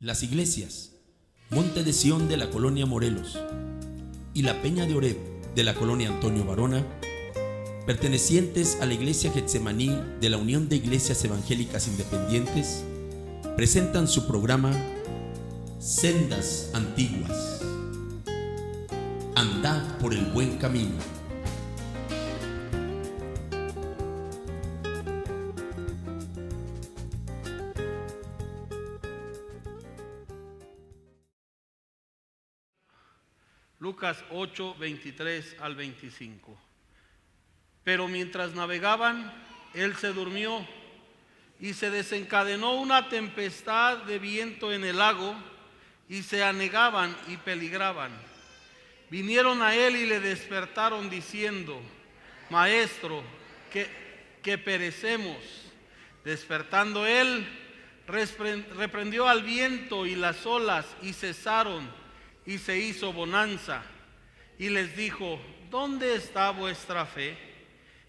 Las iglesias Monte de Sión de la colonia Morelos y la Peña de Oreb de la colonia Antonio Varona, pertenecientes a la iglesia Getsemaní de la Unión de Iglesias Evangélicas Independientes, presentan su programa Sendas Antiguas. Andad por el buen camino. Lucas 8, 23 al 25. Pero mientras navegaban, él se durmió y se desencadenó una tempestad de viento en el lago y se anegaban y peligraban. Vinieron a él y le despertaron diciendo: Maestro, que perecemos. Despertando él, reprendió al viento y las olas y cesaron, y se hizo bonanza. Y les dijo: ¿dónde está vuestra fe?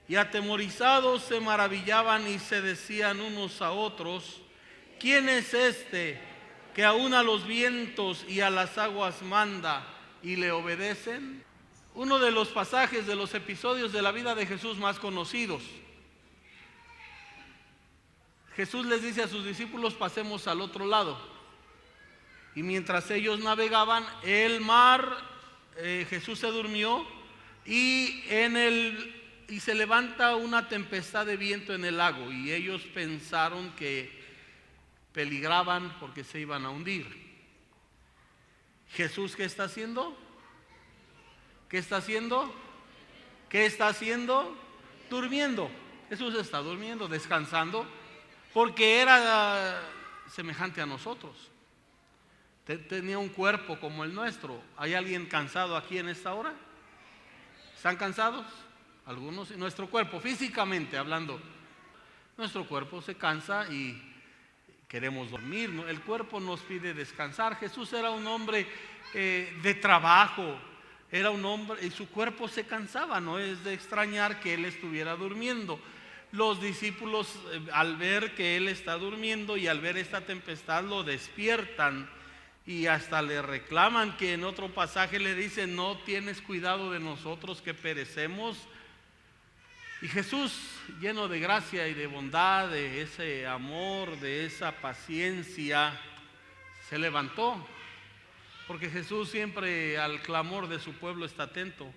Y atemorizados se maravillaban y se decían unos a otros: ¿quién es este que aún a los vientos y a las aguas manda y le obedecen? Uno de los pasajes, de los episodios de la vida de Jesús más conocidos. Jesús les dice a sus discípulos: pasemos al otro lado. Y mientras ellos navegaban el mar, Jesús se durmió y se levanta una tempestad de viento en el lago, y ellos pensaron que peligraban porque se iban a hundir. Jesús, ¿qué está haciendo? ¿Qué está haciendo? ¿Qué está haciendo? Durmiendo. Jesús está durmiendo, descansando, porque era semejante a nosotros. Tenía un cuerpo como el nuestro. ¿Hay alguien cansado aquí en esta hora? ¿Están cansados? Algunos. Nuestro cuerpo, físicamente hablando, nuestro cuerpo se cansa y queremos dormir. El cuerpo nos pide descansar. Jesús era un hombre de trabajo, era un hombre y su cuerpo se cansaba. No es de extrañar que él estuviera durmiendo. Los discípulos, al ver que él está durmiendo y al ver esta tempestad, lo despiertan. Y hasta le reclaman, que en otro pasaje le dicen: ¿no tienes cuidado de nosotros que perecemos? Y Jesús, lleno de gracia y de bondad, de ese amor, de esa paciencia, se levantó. Porque Jesús siempre al clamor de su pueblo está atento.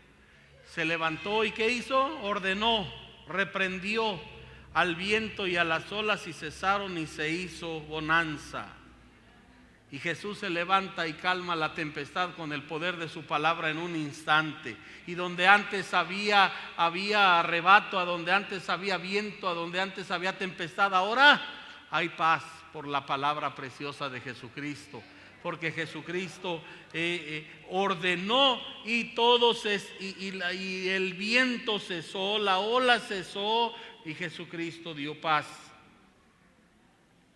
Se levantó y ¿qué hizo? Ordenó, reprendió al viento y a las olas y cesaron y se hizo bonanza. Y Jesús se levanta y calma la tempestad con el poder de su palabra en un instante. Y donde antes había arrebato, a donde antes había viento, a donde antes había tempestad, ahora hay paz por la palabra preciosa de Jesucristo. Porque Jesucristo ordenó y y el viento cesó, la ola cesó y Jesucristo dio paz.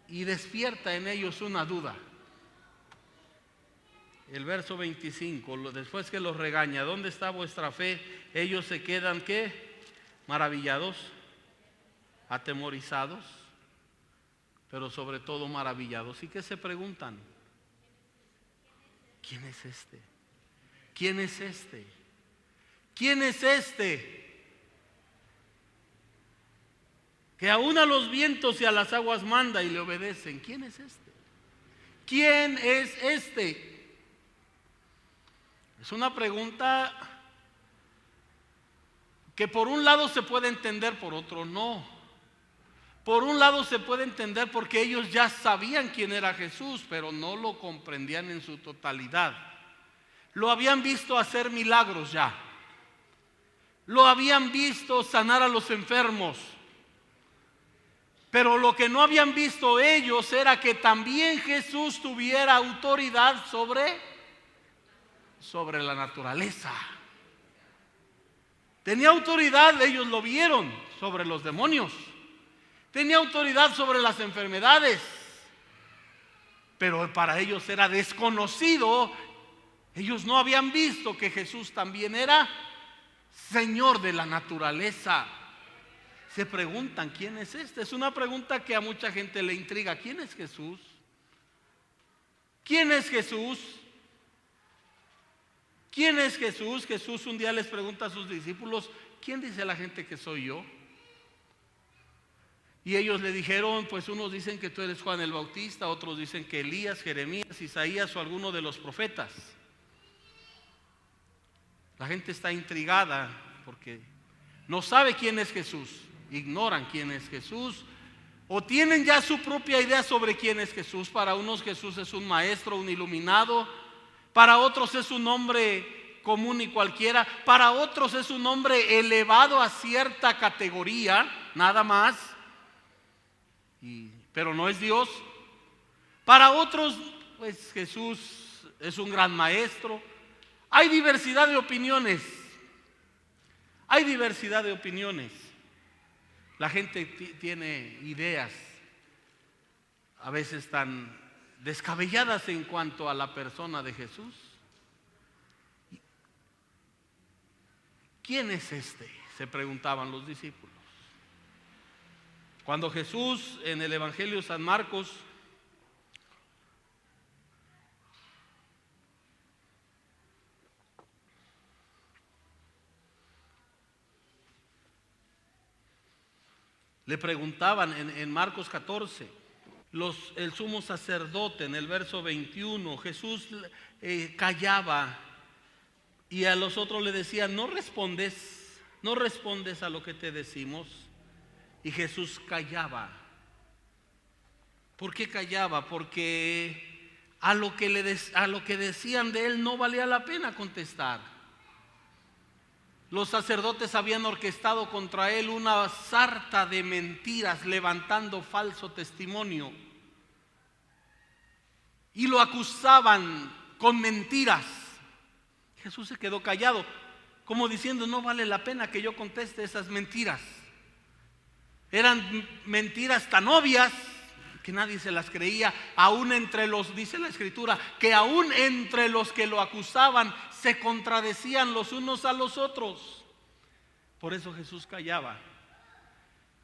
Y despierta en ellos una duda. El verso 25, después que los regaña: ¿dónde está vuestra fe? Ellos se quedan, ¿qué? Maravillados, atemorizados, pero sobre todo maravillados. ¿Y qué se preguntan? ¿Quién es este? ¿Quién es este? ¿Quién es este que aún a los vientos y a las aguas manda y le obedecen? ¿Quién es este? ¿Quién es este? Es una pregunta que por un lado se puede entender, por otro no. Por un lado se puede entender porque ellos ya sabían quién era Jesús, pero no lo comprendían en su totalidad. Lo habían visto hacer milagros ya. Lo habían visto sanar a los enfermos. Pero lo que no habían visto ellos era que también Jesús tuviera autoridad sobre la naturaleza. Tenía autoridad, ellos lo vieron, sobre los demonios. Tenía autoridad sobre las enfermedades. Pero para ellos era desconocido. Ellos no habían visto que Jesús también era Señor de la naturaleza. Se preguntan: ¿quién es este? Es una pregunta que a mucha gente le intriga. ¿Quién es Jesús? ¿Quién es Jesús? ¿Quién es Jesús? Jesús un día les pregunta a sus discípulos: ¿quién dice la gente que soy yo? Y ellos le dijeron: pues unos dicen que tú eres Juan el Bautista, otros dicen que Elías, Jeremías, Isaías o alguno de los profetas. La gente está intrigada porque no sabe quién es Jesús, ignoran quién es Jesús, o tienen ya su propia idea sobre quién es Jesús. Para unos Jesús es un maestro, un iluminado. Para otros es un hombre común y cualquiera. Para otros es un hombre elevado a cierta categoría, nada más. Pero no es Dios. Para otros, pues Jesús es un gran maestro. Hay diversidad de opiniones. Hay diversidad de opiniones. La gente tiene ideas a veces tan descabelladas en cuanto a la persona de Jesús. ¿Quién es este?, se preguntaban los discípulos. Cuando Jesús en el Evangelio de San Marcos le preguntaban en Marcos 14, el sumo sacerdote, en el verso 21, Jesús callaba y a los otros le decían: no respondes a lo que te decimos. Y Jesús callaba. ¿Por qué callaba? Porque a lo que decían de él no valía la pena contestar. Los sacerdotes habían orquestado contra él una sarta de mentiras, levantando falso testimonio, y lo acusaban con mentiras. Jesús se quedó callado, como diciendo: no vale la pena que yo conteste esas mentiras. Eran mentiras tan obvias que nadie se las creía, aún entre los, dice la Escritura, que aún entre los que lo acusaban se contradecían los unos a los otros. Por eso Jesús callaba.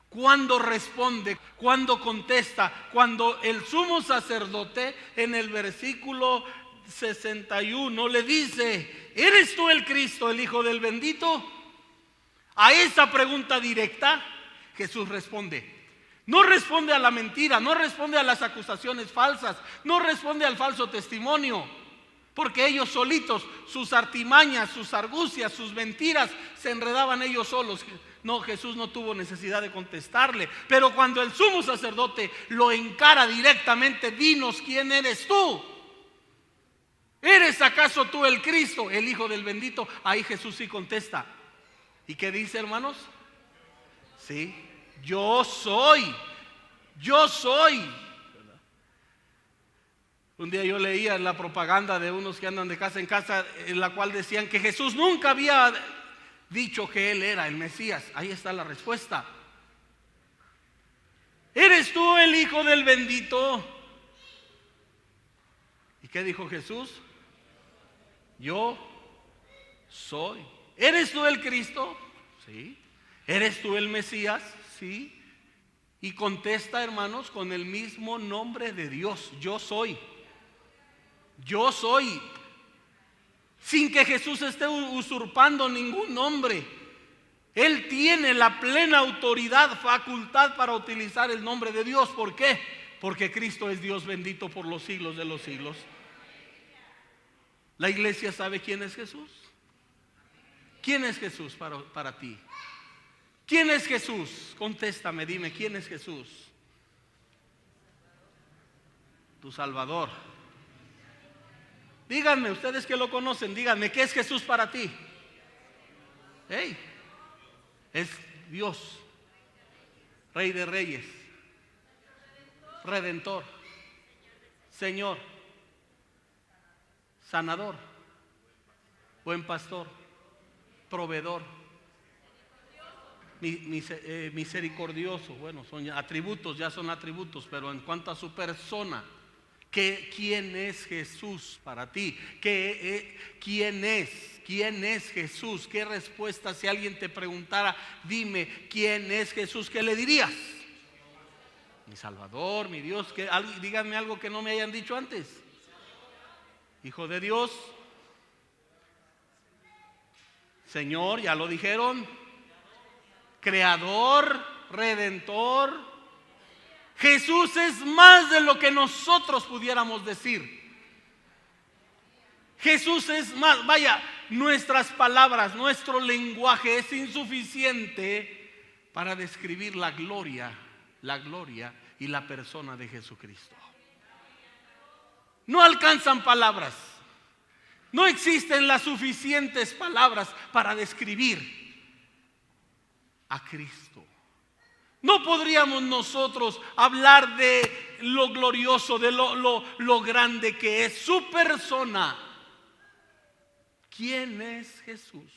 ¿Cuándo responde? ¿Cuándo contesta? Cuando el sumo sacerdote en el versículo 61 le dice: ¿eres tú el Cristo, el Hijo del Bendito? A esa pregunta directa Jesús responde. No responde a la mentira, no responde a las acusaciones falsas, no responde al falso testimonio, porque ellos solitos, sus artimañas, sus argucias, sus mentiras, se enredaban ellos solos. No, Jesús no tuvo necesidad de contestarle. Pero cuando el sumo sacerdote lo encara directamente: dinos quién eres tú. ¿Eres acaso tú el Cristo, el Hijo del Bendito? Ahí Jesús sí contesta. ¿Y qué dice, hermanos? Sí, yo soy. Yo soy. Un día yo leía en la propaganda de unos que andan de casa en casa, en la cual decían que Jesús nunca había dicho que Él era el Mesías. Ahí está la respuesta. ¿Eres tú el Hijo del Bendito? ¿Y qué dijo Jesús? Yo soy. ¿Eres tú el Cristo? Sí. ¿Eres tú el Mesías? Sí. Y contesta, hermanos, con el mismo nombre de Dios: yo soy. Yo soy. Sin que Jesús esté usurpando ningún nombre. Él tiene la plena autoridad, facultad para utilizar el nombre de Dios. ¿Por qué? Porque Cristo es Dios bendito por los siglos de los siglos. ¿La iglesia sabe quién es Jesús? ¿Quién es Jesús para ti? ¿Quién es Jesús? Contéstame, dime, ¿quién es Jesús? Tu Salvador. Díganme, ustedes que lo conocen, díganme, ¿qué es Jesús para ti? Hey, es Dios, Rey de Reyes, Redentor, Señor, Sanador, Buen Pastor, Proveedor, misericordioso. Bueno, son atributos, ya son atributos, pero en cuanto a su persona, ¿quién es Jesús para ti? ¿Quién es Jesús? ¿Qué respuesta, si alguien te preguntara, dime, ¿quién es Jesús? ¿Qué le dirías? Mi Salvador, mi Dios. Díganme algo que no me hayan dicho antes. Hijo de Dios, Señor, ya lo dijeron, Creador, Redentor. Jesús es más de lo que nosotros pudiéramos decir. Jesús es más, vaya, nuestras palabras, nuestro lenguaje es insuficiente para describir la gloria y la persona de Jesucristo. No alcanzan palabras. No existen las suficientes palabras para describir a Cristo. No podríamos nosotros hablar de lo glorioso, de lo grande que es su persona. ¿Quién es Jesús?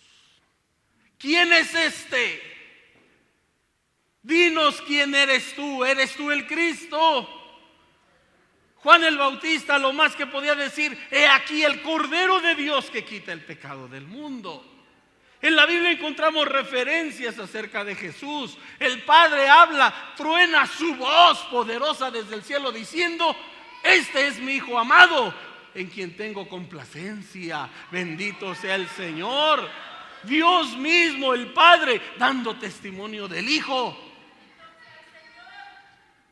¿Quién es este? Dinos quién eres tú. ¿Eres tú el Cristo? Juan el Bautista lo más que podía decir: he aquí el Cordero de Dios que quita el pecado del mundo. En la Biblia encontramos referencias acerca de Jesús. El Padre habla, truena su voz poderosa desde el cielo diciendo: este es mi Hijo amado, en quien tengo complacencia. Bendito sea el Señor. Dios mismo, el Padre, dando testimonio del Hijo.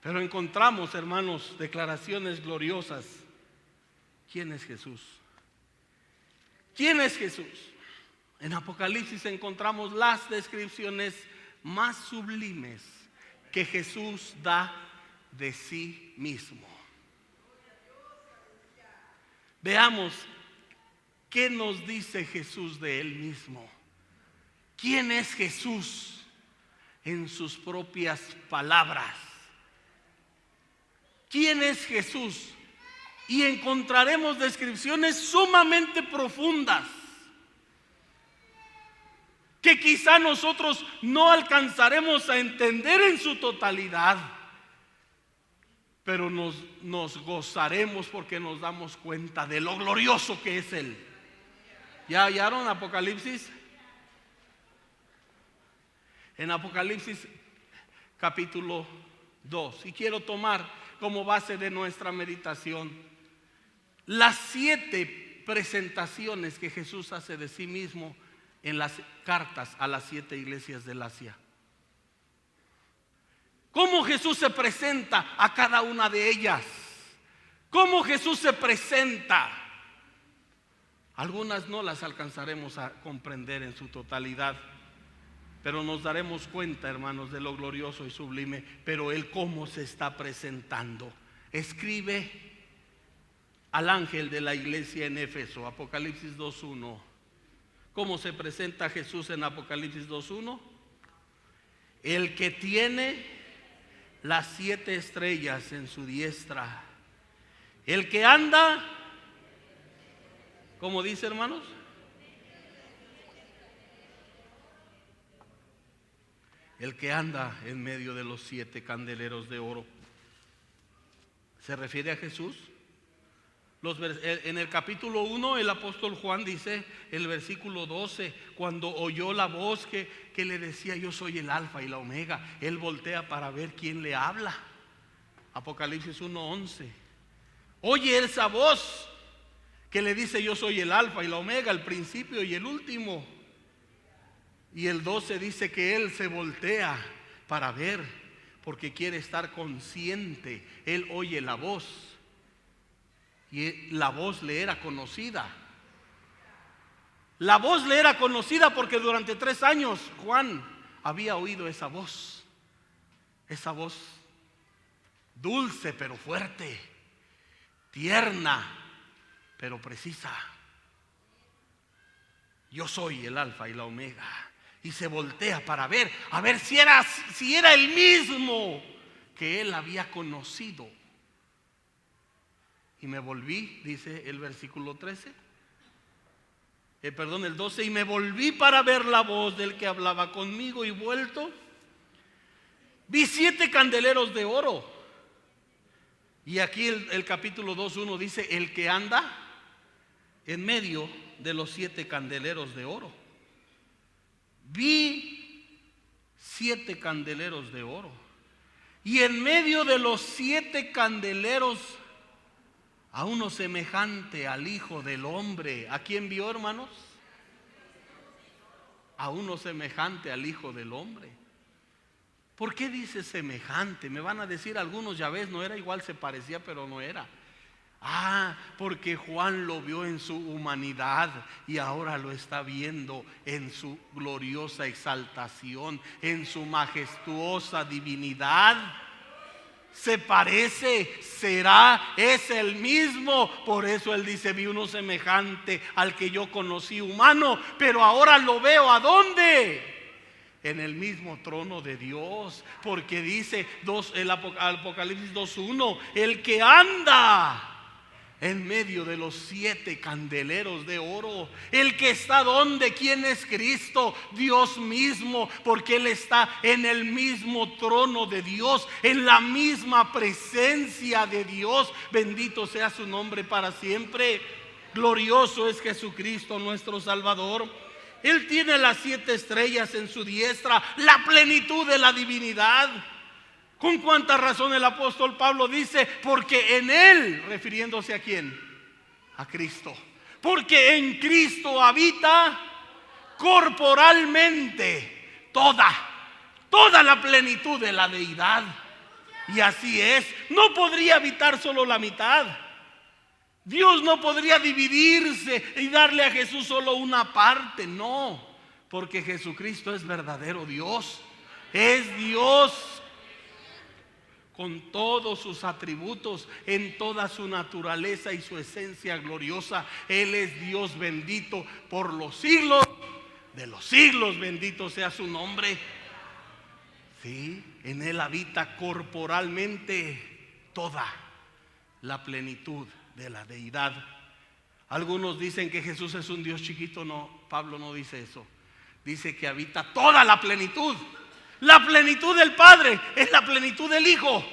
Pero encontramos, hermanos, declaraciones gloriosas. ¿Quién es Jesús? ¿Quién es Jesús? En Apocalipsis encontramos las descripciones más sublimes que Jesús da de sí mismo. Veamos qué nos dice Jesús de él mismo. ¿Quién es Jesús en sus propias palabras? ¿Quién es Jesús? Y encontraremos descripciones sumamente profundas que quizá nosotros no alcanzaremos a entender en su totalidad, pero nos gozaremos porque nos damos cuenta de lo glorioso que es Él. ¿Ya hallaron Apocalipsis? En Apocalipsis capítulo 2, y quiero tomar como base de nuestra meditación las 7 presentaciones que Jesús hace de sí mismo en las cartas a las 7 iglesias del Asia. ¿Cómo Jesús se presenta a cada una de ellas? ¿Cómo Jesús se presenta? Algunas no las alcanzaremos a comprender en su totalidad, pero nos daremos cuenta, hermanos, de lo glorioso y sublime. Pero Él cómo se está presentando. Escribe al ángel de la iglesia en Éfeso, Apocalipsis 2:1. ¿Cómo se presenta Jesús en Apocalipsis 2:1? El que tiene las 7 estrellas en su diestra. El que anda, ¿cómo dice, hermanos? El que anda en medio de los 7 candeleros de oro. ¿Se refiere a Jesús? En el capítulo 1 el apóstol Juan dice, el versículo 12, cuando oyó la voz que le decía: yo soy el alfa y la omega, él voltea para ver quién le habla. Apocalipsis 1:11. Oye esa voz que le dice: yo soy el alfa y la omega, el principio y el último. Y el 12 dice que él se voltea para ver, porque quiere estar consciente. Él oye la voz, y la voz le era conocida. La voz le era conocida porque durante 3 años Juan había oído esa voz dulce pero fuerte, tierna pero precisa. Yo soy el alfa y la omega. Y se voltea para ver, a ver si era el mismo que él había conocido. Y me volví, dice el versículo 13, el 12, y me volví para ver la voz del que hablaba conmigo, y vuelto, vi 7 candeleros de oro. Y aquí el capítulo 2:1 dice: el que anda en medio de los 7 candeleros de oro. Vi 7 candeleros de oro, y en medio de los 7 candeleros a uno semejante al Hijo del Hombre. ¿A quién vio, hermanos? A uno semejante al Hijo del Hombre. ¿Por qué dice semejante? Me van a decir algunos, ya ves, no era igual, se parecía, pero no era. Porque Juan lo vio en su humanidad y ahora lo está viendo en su gloriosa exaltación, en su majestuosa divinidad. Se parece, será, es el mismo. Por eso él dice: vi uno semejante al que yo conocí humano, pero ahora lo veo ¿a dónde? En el mismo trono de Dios. Porque dice el Apocalipsis 2:1: el que anda en medio de los 7 candeleros de oro. El que está ¿dónde? ¿Quién es Cristo? Dios mismo, porque Él está en el mismo trono de Dios, en la misma presencia de Dios. Bendito sea su nombre para siempre. Glorioso es Jesucristo nuestro Salvador. Él tiene las 7 estrellas en su diestra, la plenitud de la divinidad. ¿Con cuánta razón el apóstol Pablo dice? Porque en Él, refiriéndose ¿a quién? A Cristo. Porque en Cristo habita corporalmente toda la plenitud de la deidad. Y así es. No podría habitar solo la mitad. Dios no podría dividirse y darle a Jesús solo una parte. No, porque Jesucristo es verdadero Dios. Es Dios con todos sus atributos, en toda su naturaleza y su esencia gloriosa. Él es Dios bendito por los siglos de los siglos. Bendito sea su nombre. Sí, en Él habita corporalmente toda la plenitud de la deidad. Algunos dicen que Jesús es un Dios chiquito. No, Pablo no dice eso. Dice que habita toda la plenitud. La plenitud del Padre es la plenitud del Hijo.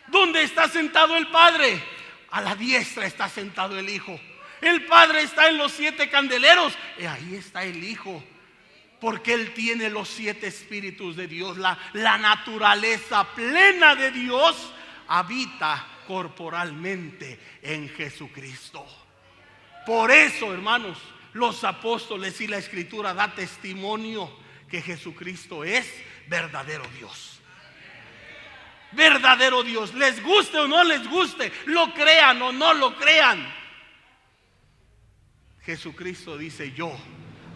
¿Dónde está sentado el Padre? A la diestra está sentado el Hijo. El Padre está en los 7 candeleros y ahí está el Hijo. Porque Él tiene los 7 espíritus de Dios. La naturaleza plena de Dios habita corporalmente en Jesucristo. Por eso, hermanos, los apóstoles y la Escritura da testimonio que Jesucristo es verdadero Dios. Verdadero Dios. Les guste o no les guste, lo crean o no lo crean, Jesucristo dice: yo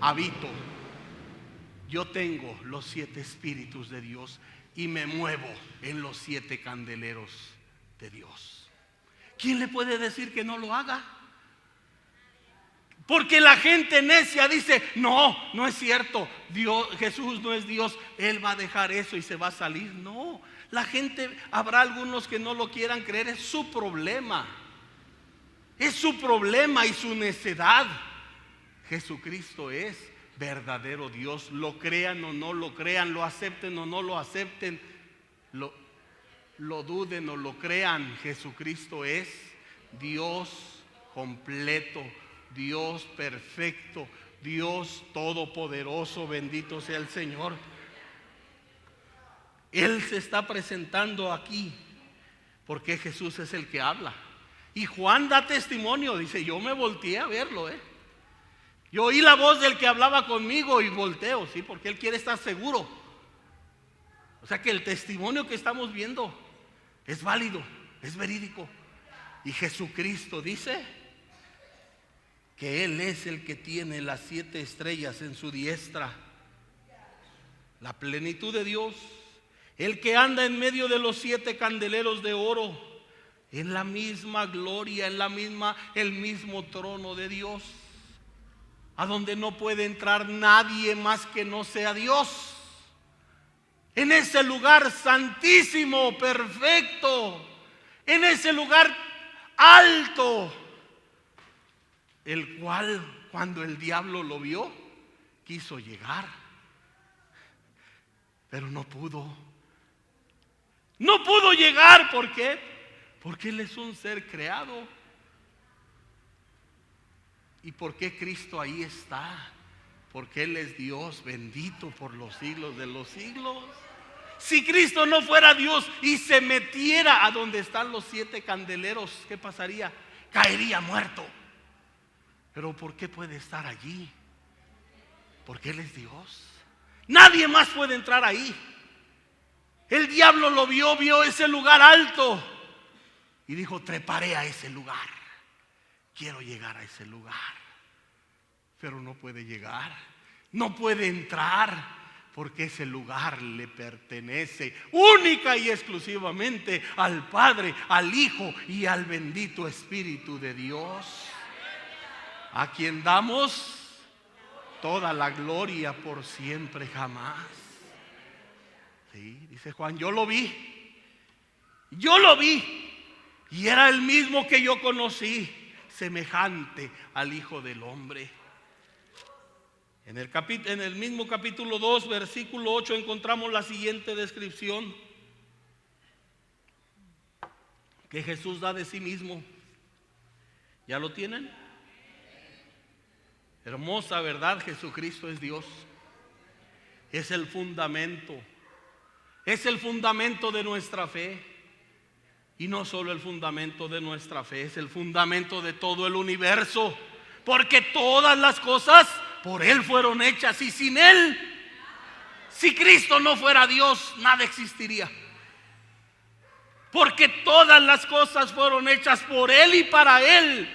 habito, yo tengo los 7 espíritus de Dios y me muevo en los 7 candeleros de Dios. ¿Quién le puede decir que no lo haga? Porque la gente necia dice: no, no es cierto, Jesús no es Dios, Él va a dejar eso y se va a salir. No, la gente, habrá algunos que no lo quieran creer, es su problema. Es su problema y su necedad. Jesucristo es verdadero Dios. Lo crean o no lo crean, lo acepten o no lo acepten, lo duden o lo crean, Jesucristo es Dios completo, Dios perfecto, Dios todopoderoso. Bendito sea el Señor. Él se está presentando aquí porque Jesús es el que habla. Y Juan da testimonio, dice: yo me volteé a verlo, yo oí la voz del que hablaba conmigo y volteo, sí, porque él quiere estar seguro. O sea que el testimonio que estamos viendo es válido, es verídico. Y Jesucristo dice que Él es el que tiene las 7 estrellas en su diestra, la plenitud de Dios, el que anda en medio de los 7 candeleros de oro, en la misma gloria, el mismo trono de Dios, a donde no puede entrar nadie más que no sea Dios. En ese lugar santísimo, perfecto, en ese lugar alto, el cual, cuando el diablo lo vio, quiso llegar, pero no pudo. No pudo llegar. ¿Por qué? Porque Él es un ser creado. ¿Y por qué Cristo ahí está? Porque Él es Dios bendito por los siglos de los siglos. Si Cristo no fuera Dios y se metiera a donde están los 7 candeleros, ¿qué pasaría? caería muerto. Pero ¿por qué puede estar allí? Porque Él es Dios. Nadie más puede entrar ahí. El diablo lo vio ese lugar alto y dijo: treparé a ese lugar. Quiero llegar a ese lugar. Pero no puede llegar, no puede entrar, porque ese lugar le pertenece única y exclusivamente al Padre, al Hijo y al bendito Espíritu de Dios, a quien damos toda la gloria por siempre jamás. Sí, dice Juan: yo lo vi, y era el mismo que yo conocí, semejante al Hijo del Hombre. En el mismo capítulo 2, versículo 8, encontramos la siguiente descripción que Jesús da de sí mismo. ¿Ya lo tienen? Hermosa verdad, Jesucristo es Dios. Es el fundamento. Es el fundamento de nuestra fe. Y no solo el fundamento de nuestra fe, es el fundamento de todo el universo. Porque todas las cosas por Él fueron hechas, y sin Él, si Cristo no fuera Dios, nada existiría. Porque todas las cosas fueron hechas por Él y para Él.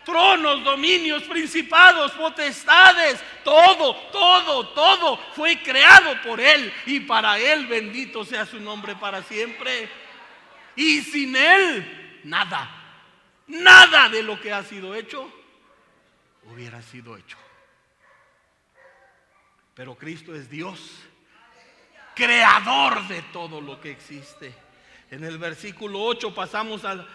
Tronos, dominios, principados, potestades, todo fue creado por Él y para Él. Bendito sea su nombre para siempre. Y sin Él, nada de lo que ha sido hecho hubiera sido hecho. Pero Cristo es Dios, creador de todo lo que existe. En el versículo 8 pasamos a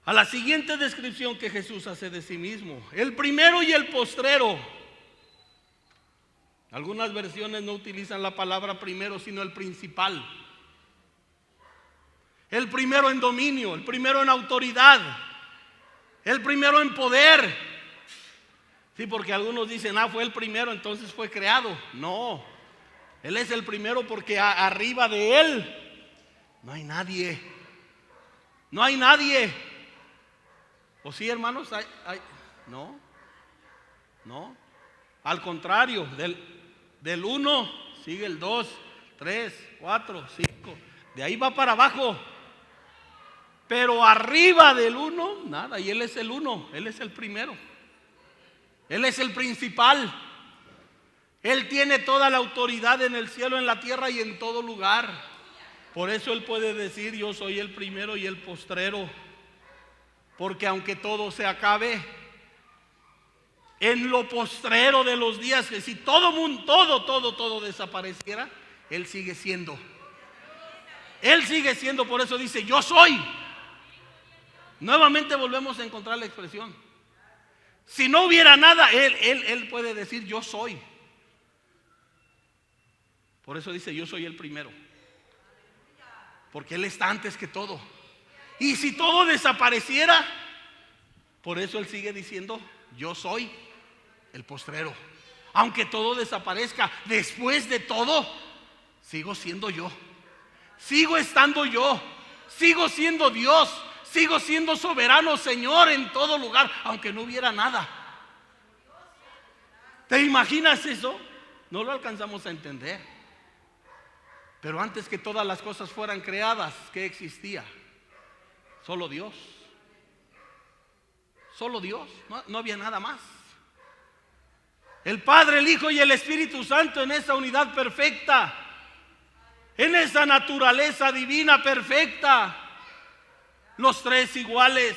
la siguiente descripción que Jesús hace de sí mismo: el primero y el postrero. Algunas versiones no utilizan la palabra primero, sino el principal. El primero en dominio, el primero en autoridad, el primero en poder. Sí, porque algunos dicen: fue el primero, entonces fue creado. No, Él es el primero porque arriba de Él no hay nadie. No hay nadie. ¿O sí, hermanos? No. Al contrario, del 1 sigue el 2, 3, 4, 5. De ahí va para abajo. Pero arriba del 1, nada. Y Él es el 1, Él es el primero. Él es el principal. Él tiene toda la autoridad en el cielo, en la tierra y en todo lugar. Por eso Él puede decir: yo soy el primero y el postrero. Porque aunque todo se acabe, en lo postrero de los días, que si todo desapareciera, Él sigue siendo. Él sigue siendo, por eso dice: yo soy. Nuevamente volvemos a encontrar la expresión. Si no hubiera nada, Él puede decir: yo soy. Por eso dice: yo soy el primero. Porque Él está antes que todo. Y si todo desapareciera, por eso Él sigue diciendo: yo soy el postrero. Aunque todo desaparezca, después de todo, sigo siendo yo. Sigo estando yo. Sigo siendo Dios. Sigo siendo soberano, Señor, en todo lugar, aunque no hubiera nada. ¿Te imaginas eso? No lo alcanzamos a entender. Pero antes que todas las cosas fueran creadas, ¿qué existía? Solo Dios. Solo Dios, no había nada más. El Padre, el Hijo y el Espíritu Santo en esa unidad perfecta, en esa naturaleza divina perfecta. Los tres iguales.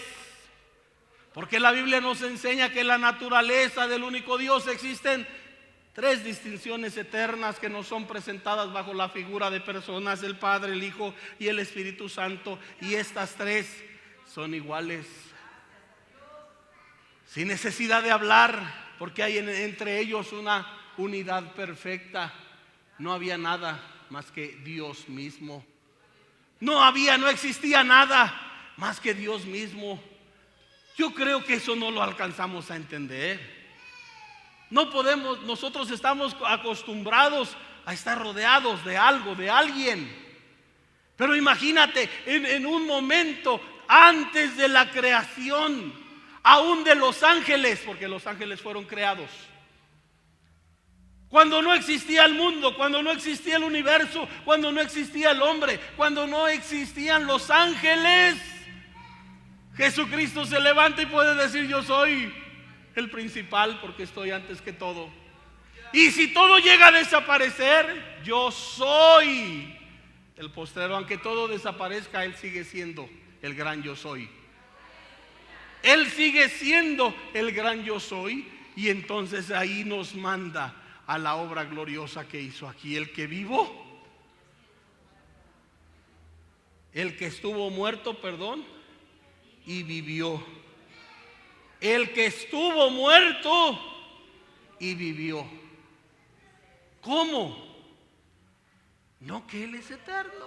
Porque la Biblia nos enseña que en la naturaleza del único Dios existen tres distinciones eternas que nos son presentadas bajo la figura de personas: el Padre, el Hijo y el Espíritu Santo. Y estas tres son iguales, sin necesidad de hablar, porque hay entre ellos una unidad perfecta. No había nada más que Dios mismo. No existía nada más que Dios mismo. Yo creo que eso no lo alcanzamos a entender. No podemos, nosotros estamos acostumbrados a estar rodeados de algo, de alguien. Pero imagínate, en un momento antes de la creación, aún de los ángeles, porque los ángeles fueron creados. Cuando no existía el mundo, cuando no existía el universo, cuando no existía el hombre, cuando no existían los ángeles, Jesucristo se levanta y puede decir: yo soy el principal porque estoy antes que todo. Y si todo llega a desaparecer, yo soy el postrero. Aunque todo desaparezca, Él sigue siendo el gran yo soy. Él sigue siendo el gran yo soy. Y entonces ahí nos manda a la obra gloriosa que hizo aquí. El que vivo, el que estuvo muerto, perdón, y vivió. El que estuvo muerto y vivió. ¿Cómo? No que Él es eterno,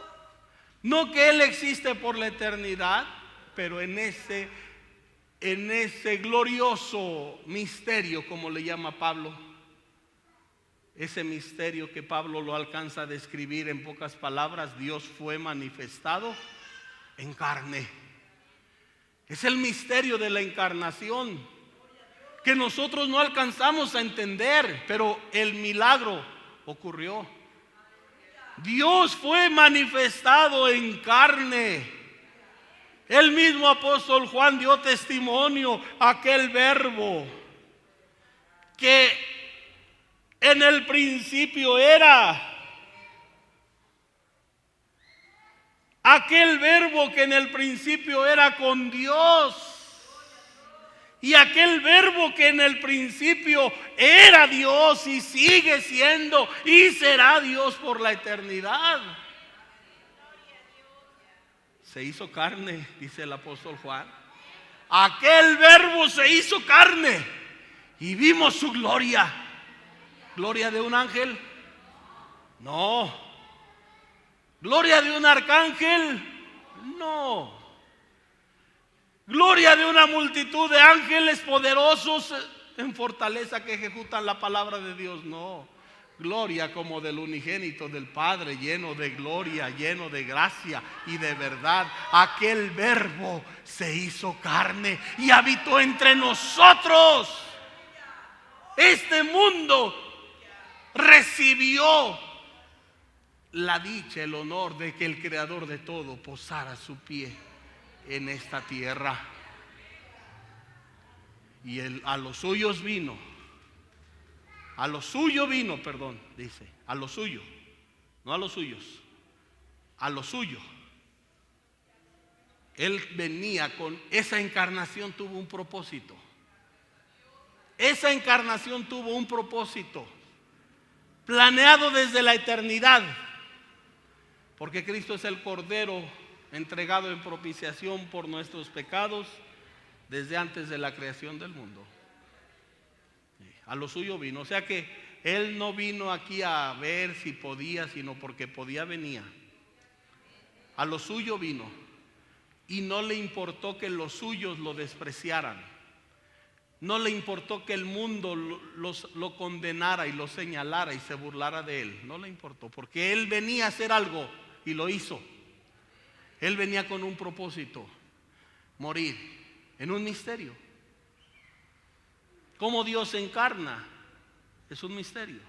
no que Él existe por la eternidad, pero en ese glorioso misterio, como le llama Pablo, ese misterio que Pablo lo alcanza a describir en pocas palabras: Dios fue manifestado en carne. Es el misterio de la encarnación que nosotros no alcanzamos a entender, pero el milagro ocurrió. Dios fue manifestado en carne. El mismo apóstol Juan dio testimonio a aquel verbo que en el principio era. Aquel verbo que en el principio era con Dios. Y aquel verbo que en el principio era Dios y sigue siendo y será Dios por la eternidad. Se hizo carne, dice el apóstol Juan. Aquel verbo se hizo carne y vimos su gloria. ¿Gloria de un ángel? No. ¿Gloria de un arcángel? No. ¿Gloria de una multitud de ángeles poderosos en fortaleza que ejecutan la palabra de Dios? No. Gloria como del unigénito del Padre, lleno de gloria, lleno de gracia y de verdad. Aquel verbo se hizo carne y habitó entre nosotros. Este mundo recibió la dicha, el honor de que el creador de todo posara su pie en esta tierra. Y él a los suyos vino. A lo suyo vino, perdón, dice. A lo suyo, no a los suyos. A lo suyo. Él venía con esa encarnación, tuvo un propósito. Esa encarnación tuvo un propósito planeado desde la eternidad. Porque Cristo es el Cordero entregado en propiciación por nuestros pecados desde antes de la creación del mundo. A lo suyo vino. O sea que Él no vino aquí a ver si podía, sino porque podía venía. A lo suyo vino. Y no le importó que los suyos lo despreciaran. No le importó que el mundo lo condenara y lo señalara y se burlara de Él. No le importó, porque Él venía a hacer algo y lo hizo. Él venía con un propósito: morir en un misterio. Cómo Dios se encarna es un misterio.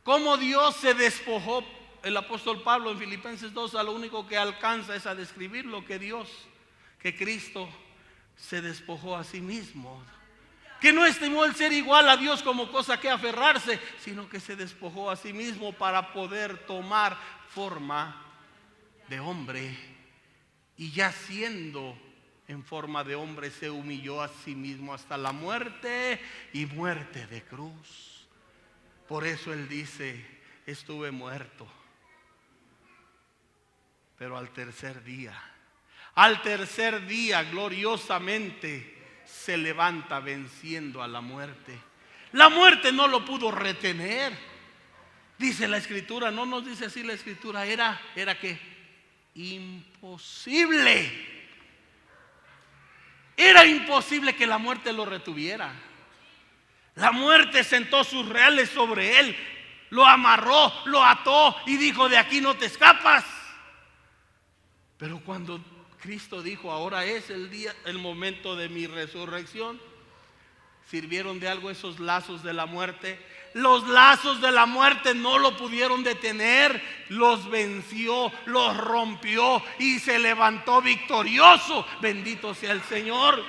Cómo Dios se despojó. El apóstol Pablo en Filipenses 2 a lo único que alcanza es a describir lo que Dios, que Cristo se despojó a sí mismo, que no estimó el ser igual a Dios como cosa que aferrarse, sino que se despojó a sí mismo para poder tomar forma de hombre. Y ya siendo en forma de hombre, se humilló a sí mismo hasta la muerte y muerte de cruz. Por eso Él dice: estuve muerto, pero al tercer día gloriosamente se levanta venciendo a la muerte. La muerte no lo pudo retener. Dice la Escritura, no nos dice así la Escritura, era que imposible. Era imposible que la muerte lo retuviera. La muerte sentó sus reales sobre Él, lo amarró, lo ató y dijo: de aquí no te escapas. Pero cuando Cristo dijo, ahora es el día, el momento de mi resurrección. ¿Sirvieron de algo esos lazos de la muerte? Los lazos de la muerte no lo pudieron detener, los venció, los rompió y se levantó victorioso. Bendito sea el Señor.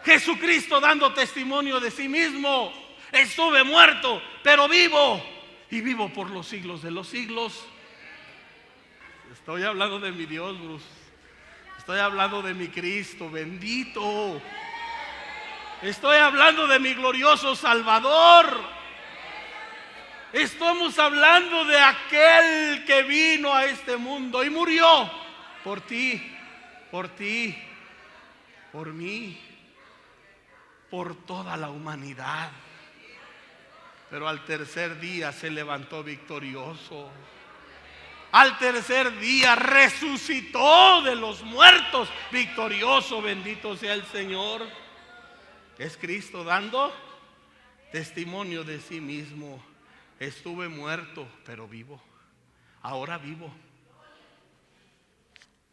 Jesucristo dando testimonio de sí mismo: estuve muerto, pero vivo, y vivo por los siglos de los siglos. Estoy hablando de mi Dios, Bruce. Estoy hablando de mi Cristo bendito. Estoy hablando de mi glorioso Salvador. Estamos hablando de aquel que vino a este mundo y murió por ti, por mí, por toda la humanidad. Pero al tercer día se levantó victorioso. Al tercer día resucitó de los muertos victorioso. Bendito sea el Señor. Es Cristo dando testimonio de sí mismo: estuve muerto, pero vivo. Ahora vivo.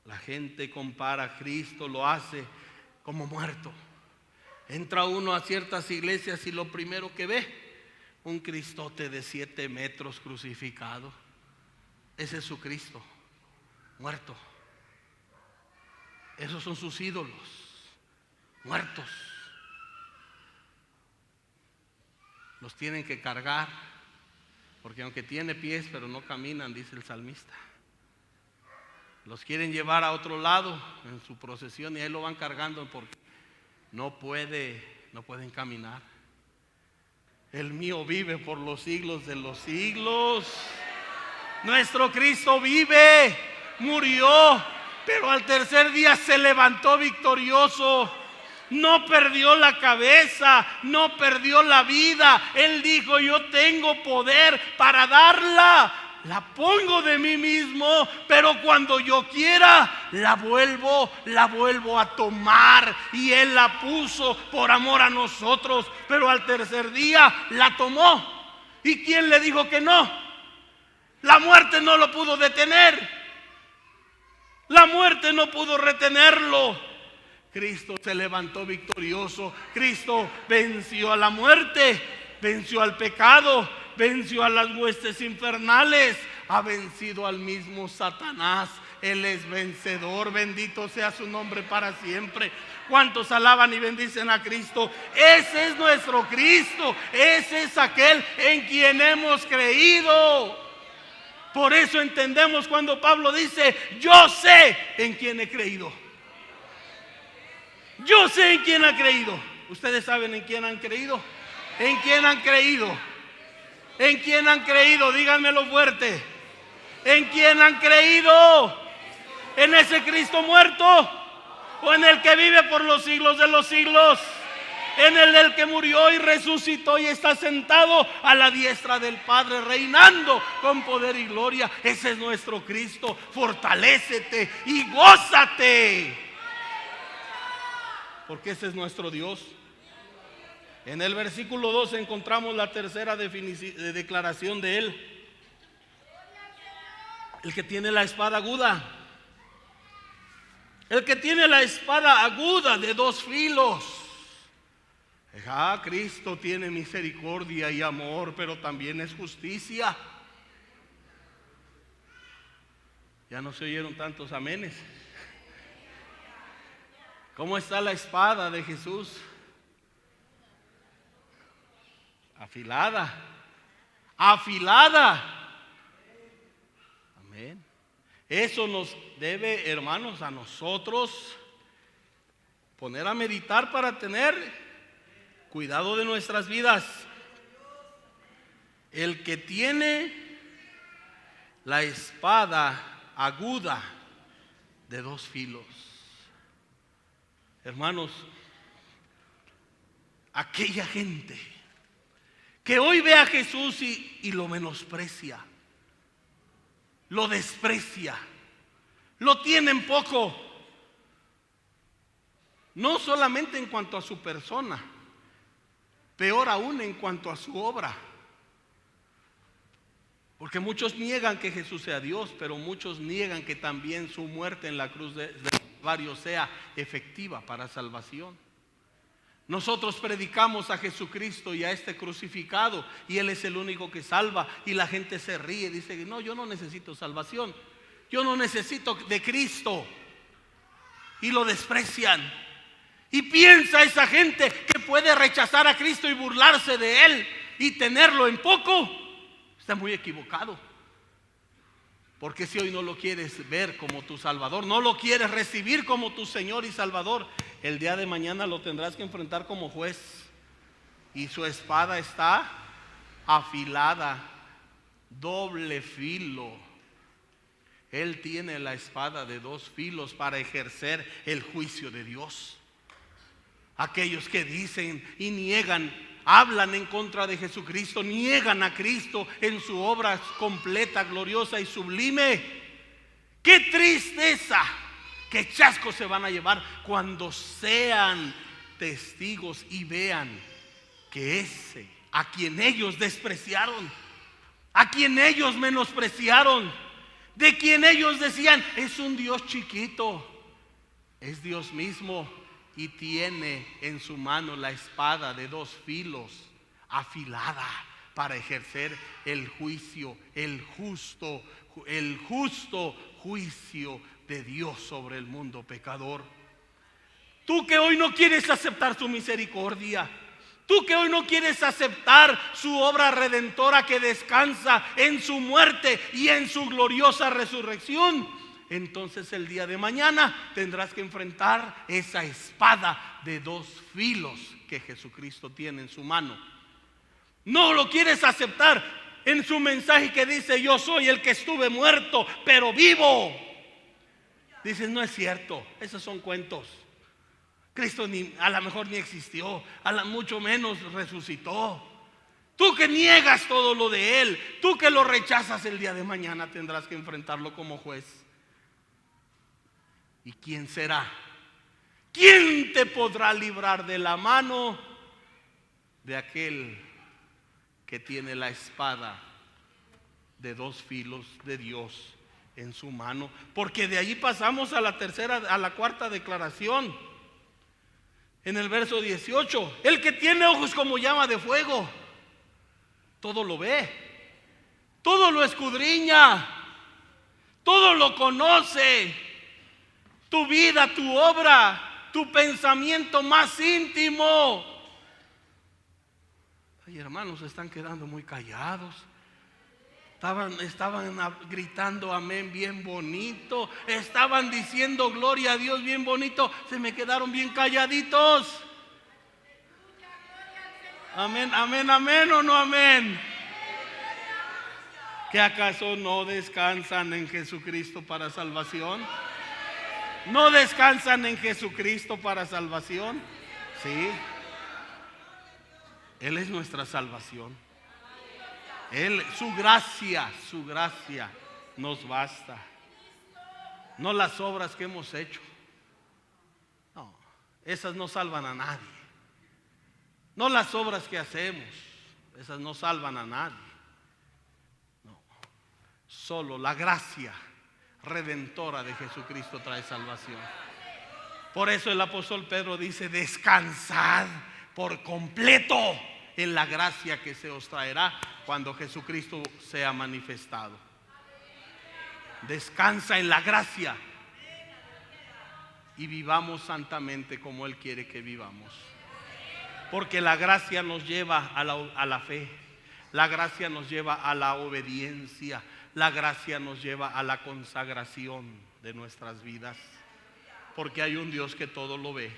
La gente compara a Cristo, lo hace como muerto. Entra uno a ciertas iglesias y lo primero que ve, un Cristote de 7 metros crucificado. Ese es su Cristo, muerto. Esos son sus ídolos, muertos. Los tienen que cargar, porque aunque tiene pies, pero no caminan, dice el salmista. Los quieren llevar a otro lado en su procesión y ahí lo van cargando porque no pueden caminar. El mío vive por los siglos de los siglos. Nuestro Cristo vive, murió, pero al tercer día se levantó victorioso. No perdió la cabeza, no perdió la vida. Él dijo: yo tengo poder para darla. La pongo de mí mismo, pero cuando yo quiera la vuelvo a tomar. Y Él la puso por amor a nosotros, pero al tercer día la tomó. ¿Y quién le dijo que no? La muerte no lo pudo detener. La muerte no pudo retenerlo. Cristo se levantó victorioso. Cristo venció a la muerte, venció al pecado, venció a las huestes infernales, ha vencido al mismo Satanás. Él es vencedor, bendito sea su nombre para siempre. ¿Cuántos alaban y bendicen a Cristo? Ese es nuestro Cristo, ese es aquel en quien hemos creído. Por eso entendemos cuando Pablo dice: yo sé en quién he creído. Yo sé en quién ha creído. ¿Ustedes saben en quién han creído? ¿En quién han creído? ¿En quién han creído? Díganmelo fuerte. ¿En quién han creído? ¿En ese Cristo muerto? ¿O en el que vive por los siglos de los siglos? ¿En el del que murió y resucitó y está sentado a la diestra del Padre, reinando con poder y gloria? Ese es nuestro Cristo. Fortalécete y gózate, porque ese es nuestro Dios. En el versículo 2 encontramos la tercera declaración de Él: el que tiene la espada aguda. El que tiene la espada aguda de 2 filos. Cristo tiene misericordia y amor, pero también es justicia. Ya no se oyeron tantos amenes. ¿Cómo está la espada de Jesús? Afilada. Afilada. Amén. Eso nos debe, hermanos, a nosotros poner a meditar para tener cuidado de nuestras vidas. El que tiene la espada aguda de 2 filos. Hermanos, aquella gente que hoy ve a Jesús y lo menosprecia, lo desprecia, lo tiene en poco, no solamente en cuanto a su persona, peor aún en cuanto a su obra. Porque muchos niegan que Jesús sea Dios, pero muchos niegan que también su muerte en la cruz del Calvario sea efectiva para salvación. Nosotros predicamos a Jesucristo y a este crucificado, y Él es el único que salva, y la gente se ríe, dice: no, yo no necesito salvación, yo no necesito de Cristo, y lo desprecian. Y piensa esa gente que puede rechazar a Cristo y burlarse de Él y tenerlo en poco. Está muy equivocado. Porque si hoy no lo quieres ver como tu Salvador, no lo quieres recibir como tu Señor y Salvador, el día de mañana lo tendrás que enfrentar como juez. Y su espada está afilada, doble filo. Él tiene la espada de dos filos para ejercer el juicio de Dios. Aquellos que dicen y niegan, hablan en contra de Jesucristo, niegan a Cristo en su obra completa, gloriosa y sublime. ¡Qué tristeza! ¡Qué chasco se van a llevar cuando sean testigos y vean que ese a quien ellos despreciaron, a quien ellos menospreciaron, de quien ellos decían es un Dios chiquito, es Dios mismo, y tiene en su mano la espada de dos filos afilada para ejercer el juicio, el justo juicio de Dios sobre el mundo pecador. Tú que hoy no quieres aceptar su misericordia, tú que hoy no quieres aceptar su obra redentora que descansa en su muerte y en su gloriosa resurrección, entonces el día de mañana tendrás que enfrentar esa espada de dos filos que Jesucristo tiene en su mano. No lo quieres aceptar en su mensaje que dice: yo soy el que estuve muerto pero vivo. Dices: no es cierto, esos son cuentos. Cristo a lo mejor ni existió, mucho menos resucitó. Tú que niegas todo lo de Él, tú que lo rechazas, el día de mañana tendrás que enfrentarlo como juez. ¿Y quién será? ¿Quién te podrá librar de la mano de aquel que tiene la espada de dos filos de Dios en su mano? Porque de allí pasamos a la cuarta declaración. En el verso 18, el que tiene ojos como llama de fuego, todo lo ve, todo lo escudriña, todo lo conoce. Tu vida, tu obra, tu pensamiento más íntimo. Ay, hermanos, se están quedando muy callados. Estaban gritando amén bien bonito. Estaban diciendo gloria a Dios bien bonito. Se me quedaron bien calladitos. Amén, amén, amén o no amén. ¿Que acaso no descansan en Jesucristo para salvación? ¿No descansan en Jesucristo para salvación? Sí. Él es nuestra salvación. Su gracia nos basta. No las obras que hemos hecho. No, esas no salvan a nadie. No las obras que hacemos, esas no salvan a nadie. No, solo la gracia redentora de Jesucristo trae salvación. Por eso el apóstol Pedro dice: descansad por completo en la gracia que se os traerá cuando Jesucristo sea manifestado. Descansa en la gracia y vivamos santamente como Él quiere que vivamos. Porque la gracia nos lleva a la fe, la gracia nos lleva a la obediencia, la gracia nos lleva a la consagración de nuestras vidas. Porque hay un Dios que todo lo ve.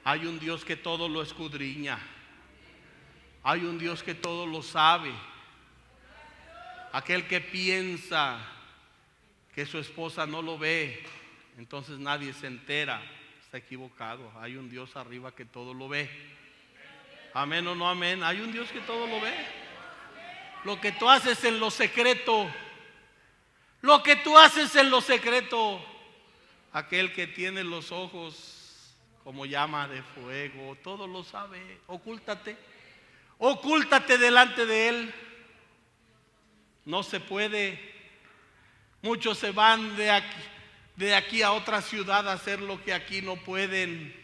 Hay un Dios que todo lo escudriña. Hay un Dios que todo lo sabe. Aquel que piensa que su esposa no lo ve, entonces nadie se entera, está equivocado. Hay un Dios arriba que todo lo ve. Amén o no amén. Hay un Dios que todo lo ve. Lo que tú haces en lo secreto, lo que tú haces en lo secreto, aquel que tiene los ojos como llama de fuego, todo lo sabe. Ocúltate delante de Él. No se puede. Muchos se van de aquí a otra ciudad a hacer lo que aquí no pueden,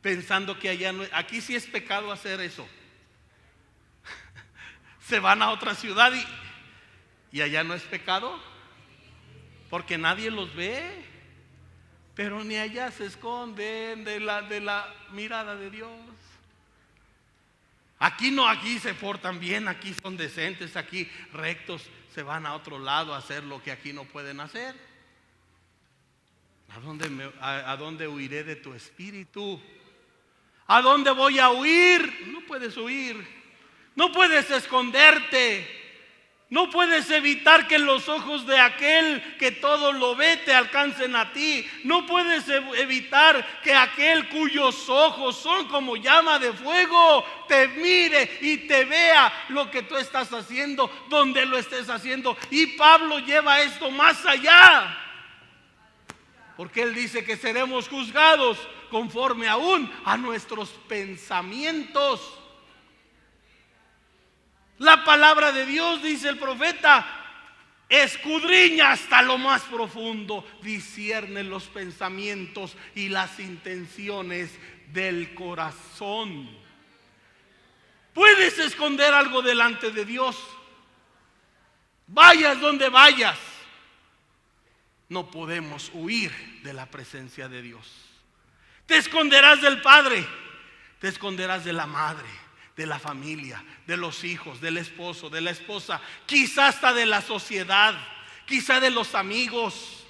pensando que allá no. Aquí sí es pecado hacer eso. Se van a otra ciudad y allá no es pecado, porque nadie los ve, pero ni allá se esconden de la mirada de Dios. Aquí no, aquí se portan bien, aquí son decentes, aquí rectos. Se van a otro lado a hacer lo que aquí no pueden hacer. ¿A dónde huiré de tu espíritu? ¿A dónde voy a huir? No puedes huir, no puedes esconderte. No puedes evitar que los ojos de aquel que todo lo ve te alcancen a ti. No puedes evitar que aquel cuyos ojos son como llama de fuego te mire y te vea lo que tú estás haciendo, donde lo estés haciendo. Y Pablo lleva esto más allá, porque él dice que seremos juzgados conforme aún a nuestros pensamientos. La palabra de Dios, dice el profeta, escudriña hasta lo más profundo, discierne los pensamientos y las intenciones del corazón. ¿Puedes esconder algo delante de Dios? Vayas donde vayas, no podemos huir de la presencia de Dios. Te esconderás del Padre, te esconderás de la madre, de la familia, de los hijos, del esposo, de la esposa, quizá hasta de la sociedad, quizá de los amigos.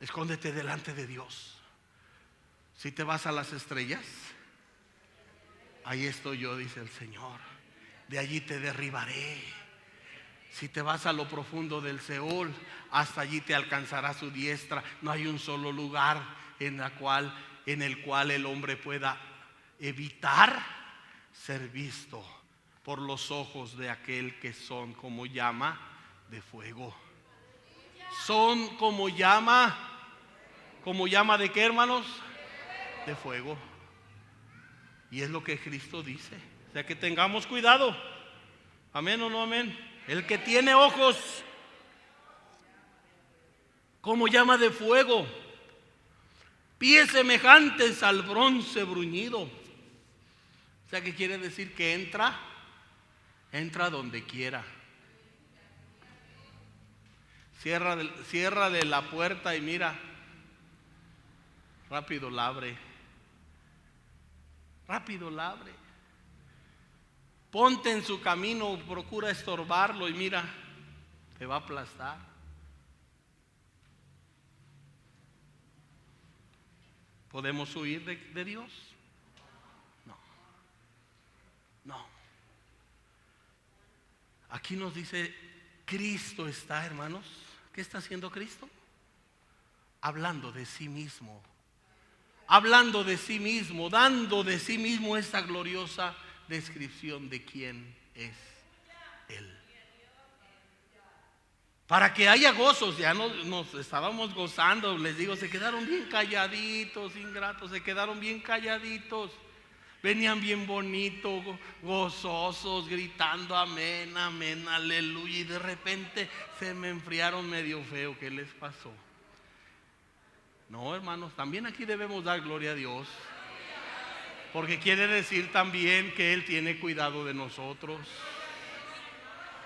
Escóndete delante de Dios. Si te vas a las estrellas, ahí estoy yo, dice el Señor. De allí te derribaré. Si te vas a lo profundo del Seol, hasta allí te alcanzará su diestra. No hay un solo lugar en el cual el hombre pueda evitar ser visto por los ojos de aquel que son como llama de fuego. Son como llama de qué, hermanos? De fuego. Y es lo que Cristo dice. O sea que tengamos cuidado. Amén o no amén. El que tiene ojos como llama de fuego, pies semejantes al bronce bruñido. O sea, ¿qué quiere decir? Que entra donde quiera. Ciérrale la puerta y mira, rápido la abre. Rápido la abre. Ponte en su camino, procura estorbarlo y mira, te va a aplastar. ¿Podemos huir de Dios? No. Aquí nos dice, Cristo está, hermanos. ¿Qué está haciendo Cristo? Hablando de sí mismo. Hablando de sí mismo, dando de sí mismo esta gloriosa descripción de quién es Él. Para que haya gozos, ya nos estábamos gozando, les digo, se quedaron bien calladitos, ingratos, se quedaron bien calladitos. Venían bien bonitos, gozosos, gritando amén, amén, aleluya. Y de repente se me enfriaron medio feo. ¿Qué les pasó? No, hermanos, también aquí debemos dar gloria a Dios. Porque quiere decir también que Él tiene cuidado de nosotros.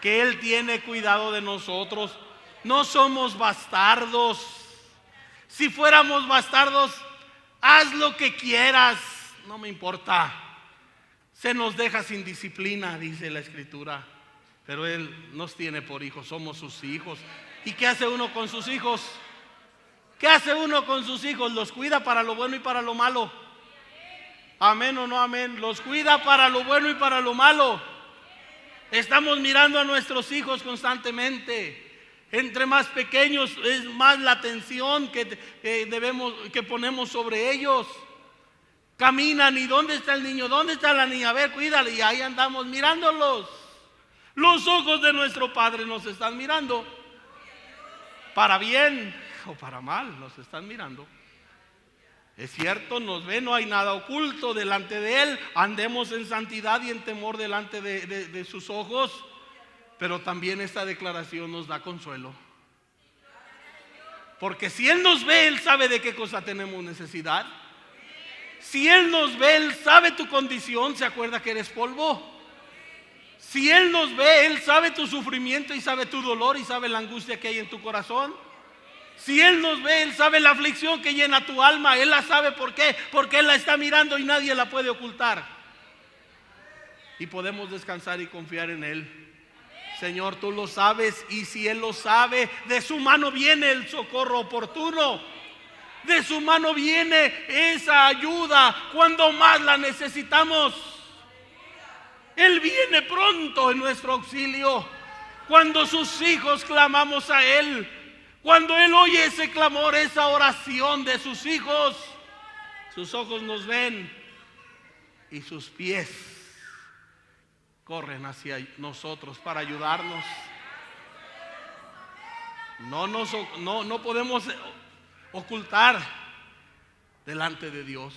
Que Él tiene cuidado de nosotros. No somos bastardos. Si fuéramos bastardos, haz lo que quieras. No me importa. Se nos deja sin disciplina, dice la Escritura. Pero Él nos tiene por hijos, somos sus hijos. ¿Y qué hace uno con sus hijos? ¿Qué hace uno con sus hijos? Los cuida para lo bueno y para lo malo. Amén o no amén. Los cuida para lo bueno y para lo malo. Estamos mirando a nuestros hijos constantemente. Entre más pequeños es más la atención que ponemos sobre ellos. Caminan y ¿dónde está el niño? ¿Dónde está la niña? A ver, cuídale. Y ahí andamos mirándolos. Los ojos de nuestro Padre nos están mirando. Para bien o para mal nos están mirando. Es cierto, nos ve, no hay nada oculto delante de Él. Andemos en santidad y en temor delante de sus ojos. Pero también esta declaración nos da consuelo. Porque si Él nos ve, Él sabe de qué cosa tenemos necesidad. Si Él nos ve, Él sabe tu condición, se acuerda que eres polvo. Si Él nos ve, Él sabe tu sufrimiento y sabe tu dolor y sabe la angustia que hay en tu corazón. Si Él nos ve, Él sabe la aflicción que llena tu alma. Él la sabe, ¿por qué? Porque Él la está mirando y nadie la puede ocultar. Y podemos descansar y confiar en Él. Señor, tú lo sabes, y si Él lo sabe, de su mano viene el socorro oportuno. De su mano viene esa ayuda cuando más la necesitamos. Él viene pronto en nuestro auxilio. Cuando sus hijos clamamos a Él, cuando Él oye ese clamor, esa oración de sus hijos, sus ojos nos ven y sus pies corren hacia nosotros para ayudarnos. No podemos ocultar delante de Dios,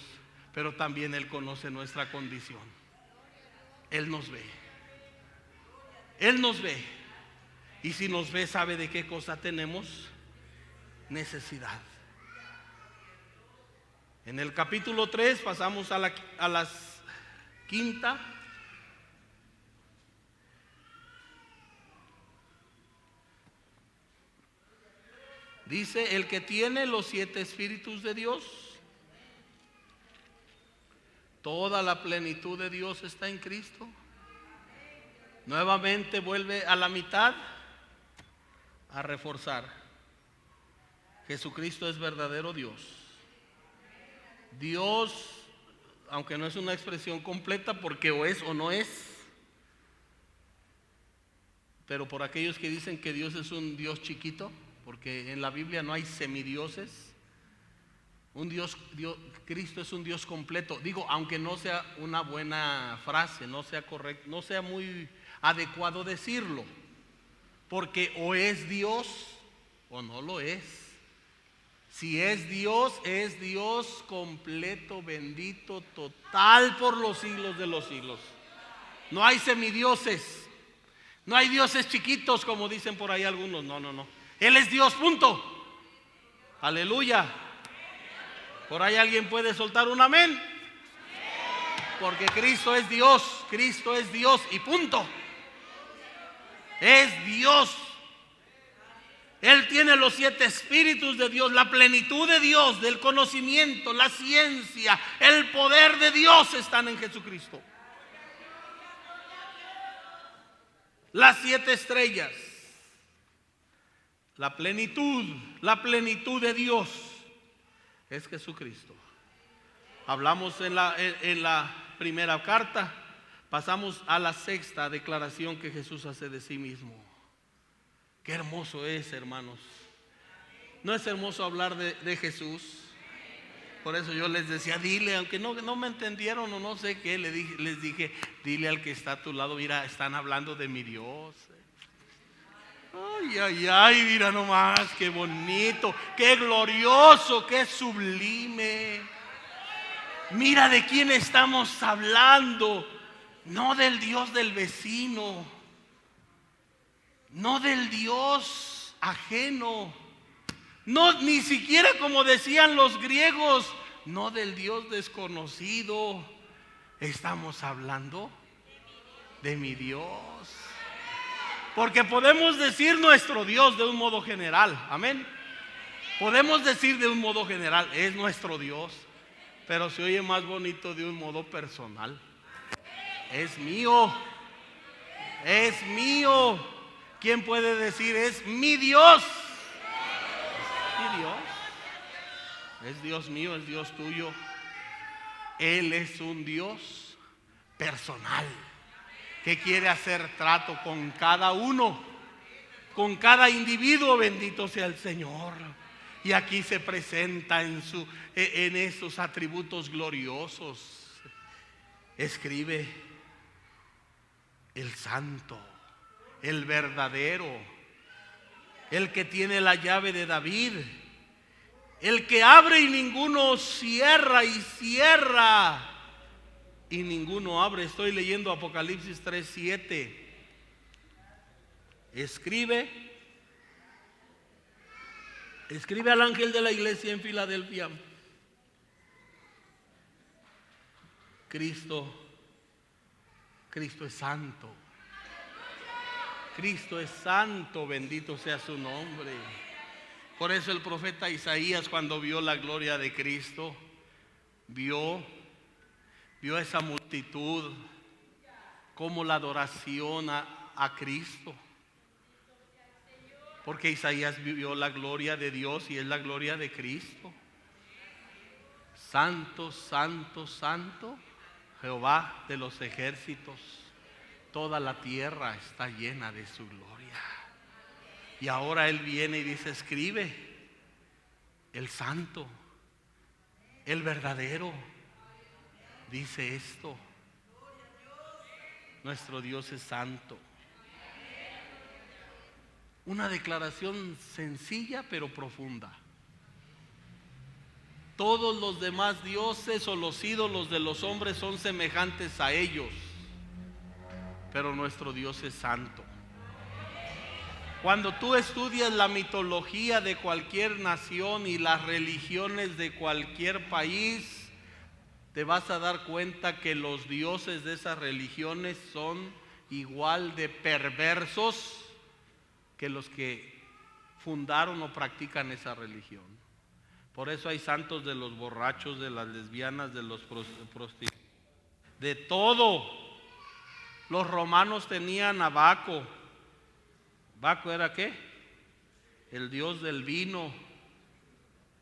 pero también Él conoce nuestra condición. Él nos ve. Él nos ve. Y si nos ve, sabe de qué cosa tenemos necesidad. En el capítulo 3 pasamos a la quinta. Dice: el que tiene los 7 espíritus de Dios, toda la plenitud de Dios está en Cristo. Nuevamente vuelve a la mitad a reforzar: Jesucristo es verdadero Dios. Dios, aunque no es una expresión completa porque o es o no es, pero por aquellos que dicen que Dios es un Dios chiquito, porque en la Biblia no hay semidioses. Cristo es un Dios completo. Digo, aunque no sea una buena frase, no sea correcto, no sea muy adecuado decirlo, porque o es Dios o no lo es. Si es Dios completo, bendito, total por los siglos de los siglos. No hay semidioses, no hay dioses chiquitos como dicen por ahí algunos. No. Él es Dios, punto. Aleluya. ¿Por ahí alguien puede soltar un amén? Porque Cristo es Dios y punto. Es Dios. Él tiene los 7 espíritus de Dios, la plenitud de Dios, del conocimiento, la ciencia, el poder de Dios están en Jesucristo. Las 7 estrellas. La plenitud de Dios es Jesucristo. Hablamos en la primera carta, pasamos a la 6ª declaración que Jesús hace de sí mismo. Qué hermoso es, hermanos. ¿No es hermoso hablar de Jesús? Por eso yo les decía, dile, aunque no me entendieron o no sé qué, les dije, dile al que está a tu lado: mira, están hablando de mi Dios. Ay, mira nomás, qué bonito, qué glorioso, qué sublime. Mira de quién estamos hablando, no del Dios del vecino, no del Dios ajeno, no, ni siquiera como decían los griegos, no del Dios desconocido. Estamos hablando de mi Dios. Porque podemos decir nuestro Dios de un modo general, amén. Podemos decir de un modo general, es nuestro Dios, pero se oye más bonito de un modo personal. Es mío, es mío. ¿Quién puede decir es mi Dios? Es mi Dios. Es Dios mío, es Dios tuyo. Él es un Dios personal, que quiere hacer trato con cada uno, con cada individuo. Bendito sea el Señor. Y aquí se presenta en esos atributos gloriosos. Escribe: el santo, el verdadero, el que tiene la llave de David, el que abre y ninguno cierra, y cierra y ninguno abre. Estoy leyendo Apocalipsis 3:7. escribe al ángel de la iglesia en Filadelfia: Cristo es santo. Cristo es santo, bendito sea su nombre. Por eso el profeta Isaías, cuando vio la gloria de Cristo, vio a esa multitud, como la adoración a Cristo. Porque Isaías vio la gloria de Dios y es la gloria de Cristo. Santo, santo, santo, Jehová de los ejércitos. Toda la tierra está llena de su gloria. Y ahora Él viene y dice: escribe, el santo, el verdadero, dice esto: nuestro Dios es santo. Una declaración sencilla pero profunda. Todos los demás dioses o los ídolos de los hombres son semejantes a ellos, pero nuestro Dios es santo. Cuando tú estudias la mitología de cualquier nación y las religiones de cualquier país, te vas a dar cuenta que los dioses de esas religiones son igual de perversos que los que fundaron o practican esa religión. Por eso hay santos de los borrachos, de las lesbianas, de los prostitutos, de todo. Los romanos tenían a Baco. ¿Baco era qué? El dios del vino.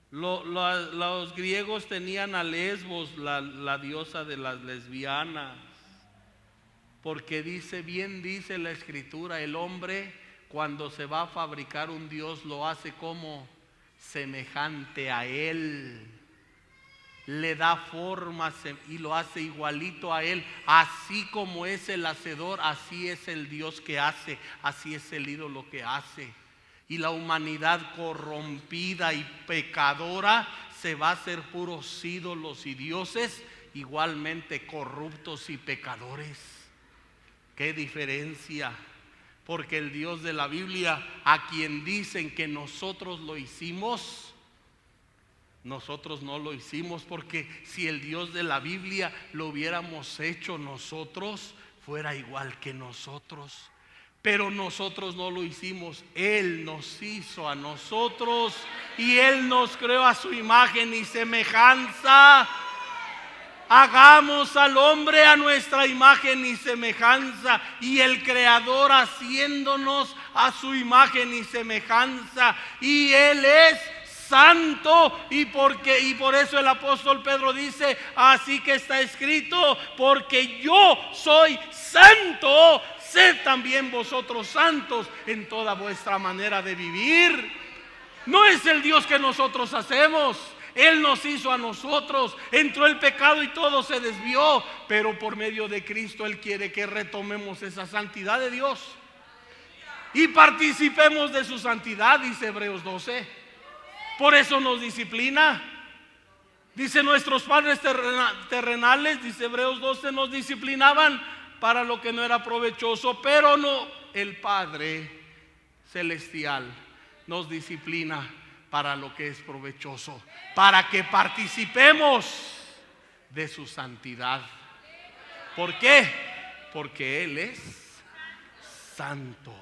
Los griegos tenían a Lesbos, la diosa de las lesbianas. Porque bien dice la Escritura: el hombre, cuando se va a fabricar un dios, lo hace como semejante a él. Le da forma y lo hace igualito a él. Así como es el hacedor, así es el Dios que hace, así es el ídolo que hace. Y la humanidad corrompida y pecadora se va a hacer puros ídolos y dioses igualmente corruptos y pecadores. ¿Qué diferencia? Porque el Dios de la Biblia, a quien dicen que nosotros lo hicimos, nosotros no lo hicimos, porque si el Dios de la Biblia lo hubiéramos hecho nosotros, fuera igual que nosotros. Pero nosotros no lo hicimos. Él nos hizo a nosotros y Él nos creó a su imagen y semejanza. Hagamos al hombre a nuestra imagen y semejanza. Y el Creador haciéndonos a su imagen y semejanza. Y Él es santo, y por eso el apóstol Pedro dice: así que está escrito, porque yo soy santo, sed también vosotros santos en toda vuestra manera de vivir. No es el Dios que nosotros hacemos. Él nos hizo a nosotros, entró el pecado y todo se desvió, pero por medio de Cristo Él quiere que retomemos esa santidad de Dios y participemos de su santidad, dice Hebreos 12. Por eso nos disciplina. Dice: nuestros padres terrenales, dice Hebreos 12, nos disciplinaban para lo que no era provechoso, pero no, el Padre celestial nos disciplina para lo que es provechoso, para que participemos de su santidad. ¿Por qué? Porque Él es santo.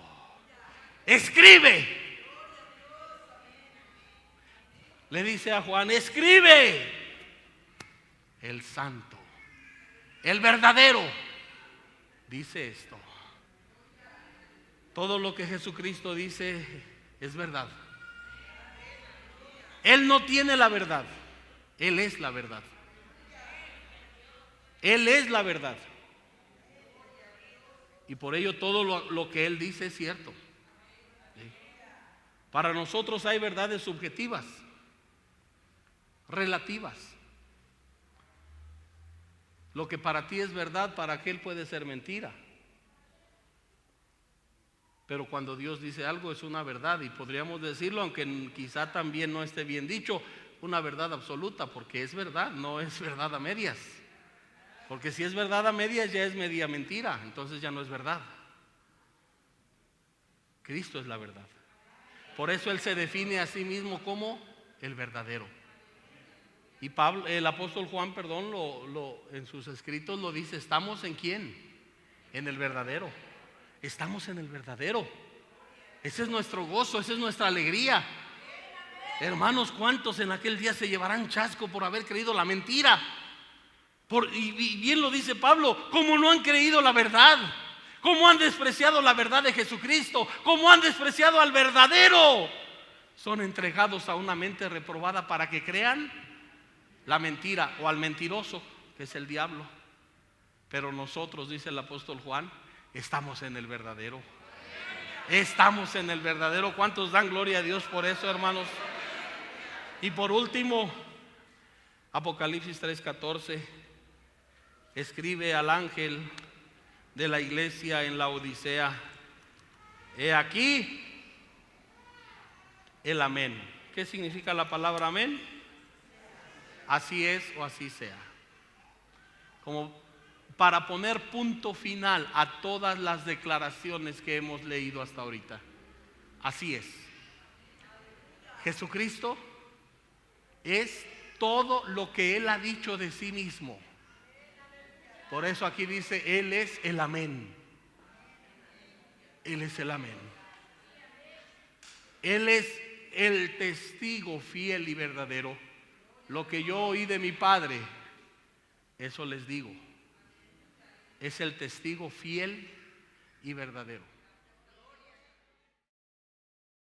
Escribe. Le dice a Juan: escribe, el santo, el verdadero, dice esto. Todo lo que Jesucristo dice es verdad. Él no tiene la verdad, Él es la verdad. Él es la verdad. Y por ello todo lo que Él dice es cierto. Para nosotros hay verdades subjetivas, relativas. Lo que para ti es verdad, para aquel puede ser mentira. Pero cuando Dios dice algo es una verdad, y podríamos decirlo, aunque quizá también no esté bien dicho, una verdad absoluta, porque es verdad, no es verdad a medias. Porque si es verdad a medias ya es media mentira, entonces ya no es verdad. Cristo es la verdad. Por eso Él se define a sí mismo como el verdadero. Y Pablo, el apóstol Juan, perdón, en sus escritos lo dice: ¿estamos en quién? En el verdadero. Estamos en el verdadero. Ese es nuestro gozo, esa es nuestra alegría. Hermanos, ¿cuántos en aquel día se llevarán chasco por haber creído la mentira? Y bien lo dice Pablo: ¿cómo no han creído la verdad? ¿Cómo han despreciado la verdad de Jesucristo? ¿Cómo han despreciado al verdadero? Son entregados a una mente reprobada para que crean la mentira, o al mentiroso, que es el diablo. Pero nosotros, dice el apóstol Juan, estamos en el verdadero. Estamos en el verdadero. ¿Cuántos dan gloria a Dios por eso, hermanos? Y por último, Apocalipsis 3:14 escribe al ángel de la iglesia en la Odisea: he aquí el amén. ¿Qué significa la palabra amén? Así es o así sea. Como para poner punto final a todas las declaraciones que hemos leído hasta ahorita. Así es. Jesucristo es todo lo que Él ha dicho de sí mismo. Por eso aquí dice: Él es el amén. Él es el amén. Él es el testigo fiel y verdadero. Lo que yo oí de mi Padre, eso les digo. Es el testigo fiel y verdadero.